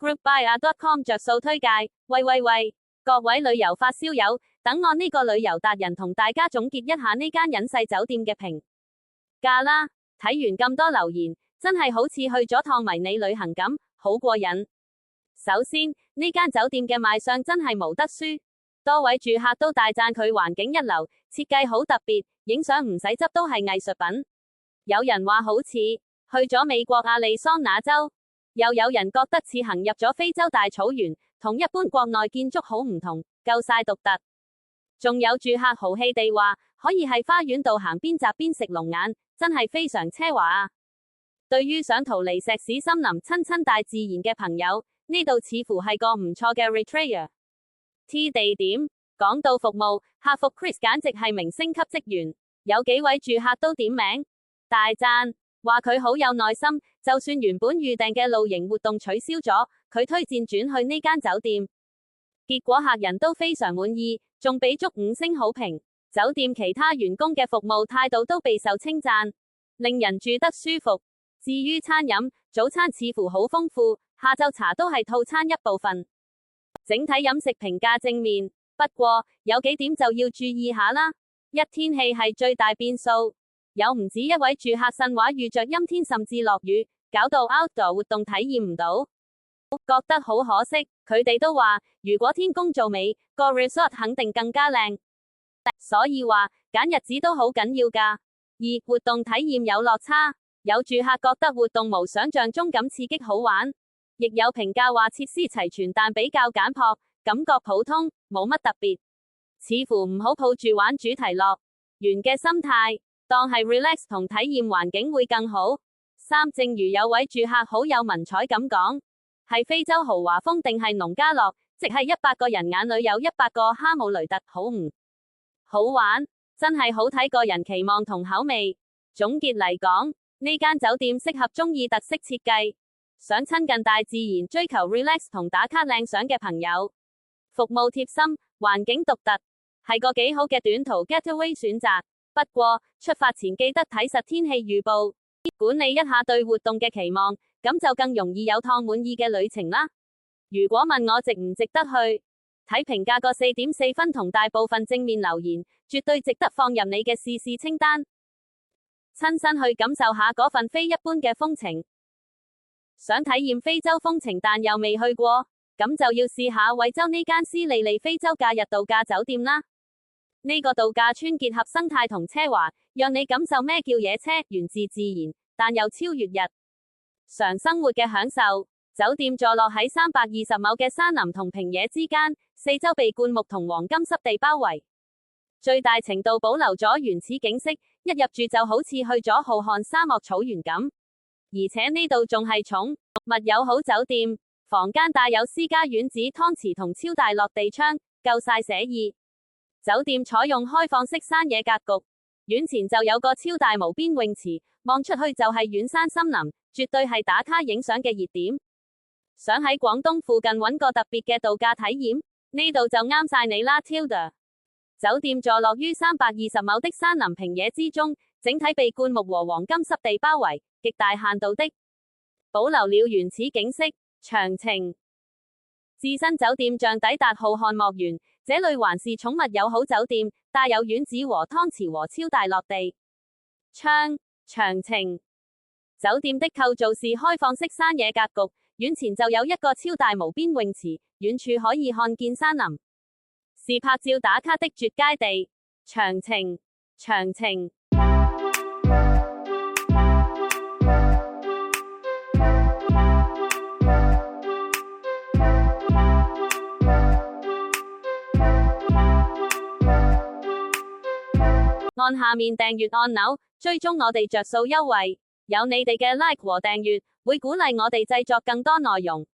GroupBuyer.com 着數推介，喂，各位旅遊發燒友，等我呢個旅遊達人同大家總結一下呢間隱世酒店嘅評價啦。睇完咁多留言，真係好似去咗趟迷你旅行咁，好過癮。首先，呢間酒店嘅賣相真係冇得輸，多位住客都大讚佢環境一流，設計好特別，影相唔使執都係藝術品。有人話好似去咗美國亞利桑那州，又有人覺得似行入咗非洲大草原，同一般國內建築好唔同，夠晒獨特。仲有住客豪氣地話，可以喺花園度行邊摘邊食龍眼，真係非常奢華啊！對於想逃離石屎森林親大自然嘅朋友，呢度似乎係個唔錯嘅 retreat。 T 地點，講到服務，客服 Chris 簡直係明星級職員，有幾位住客都點名大讚，話佢好有耐心，就算原本預訂嘅露營活動取消咗，佢推薦轉去呢間酒店，結果客人都非常滿意，仲俾足5星好評。酒店其他員工嘅服務態度都備受稱讚，令人住得舒服。至於餐飲，早餐似乎好豐富，下晝茶都係套餐一部分，整體飲食評價正面。不過有幾點就要注意下啦。一，天氣係最大變數，有唔止一位住客呻話遇着陰天甚至落雨，搞到 outdoor 活動體驗唔到，覺得好可惜。佢哋都話如果天公造美，個 resort 肯定更加靚，所以話揀日子都好緊要㗎。二，活動體驗有落差，有住客覺得活動無想象中咁刺激好玩，亦有評價話設施齊全但比較簡樸，感覺普通，冇乜特別，似乎唔好抱住玩主題樂園嘅心態，當係 relax 同體驗環境會更好。三，正如有位住客好有文采咁講，係非洲豪華風定係農家樂，即係100個人眼裏有100個哈姆雷特，好唔好玩？真係好睇個人期望同口味。總結嚟講，呢間酒店適合中意特色設計，想親近大自然，追求 relax 同打卡靚相嘅朋友。服務貼心，環境獨特，係個幾好嘅短途 getaway 選擇。不過出發前記得睇實天氣預報，管理一下對活動嘅期望，咁就更容易有趟滿意嘅旅程啦。如果問我值唔值得去，睇評價個4.4分同大部分正面留言，絕對值得放入你嘅試試清單，親身去感受下嗰份非一般嘅風情。想體驗非洲風情但又未去過，咁就要試下惠州呢間斯利利非洲假日度假酒店啦。呢個度假村結合生態同奢華，讓你感受咩叫野車，源自自然，但又超越日常生活嘅享受。酒店坐落喺320畝嘅山林同平野之間，四周被灌木同黃金濕地包圍，最大程度保留咗原始景色，一入住就好似去咗浩瀚沙漠草原咁。而且呢度仲係寵物友好酒店，房間帶有私家院子、湯池同超大落地窗，夠晒寫意。酒店採用開放式山野格局，院前就有個超大無邊泳池，望出去就係遠山森林，絕對係打卡影相嘅熱點。想喺廣東附近揾個特別嘅度假體驗，呢度就啱晒你啦 Tilda。 酒店坐落於320畝的山林平野之中，整體被灌木和黃金濕地包圍，極大限度的保留了原始景色。詳情，置身酒店像抵達浩瀚樂園，這裏還是寵物友好酒店，帶有院子和湯池和超大落地窗。詳情，酒店的構造是開放式山野格局，院前就有一個超大無邊泳池，遠處可以看見山林，是拍照打卡的絕佳地。詳情，按下面訂閱按鈕，追蹤我哋着數優惠，有你哋嘅 like 和訂閱，會鼓勵我哋製作更多內容。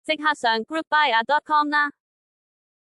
即刻上 GroupBuyer.com 啦！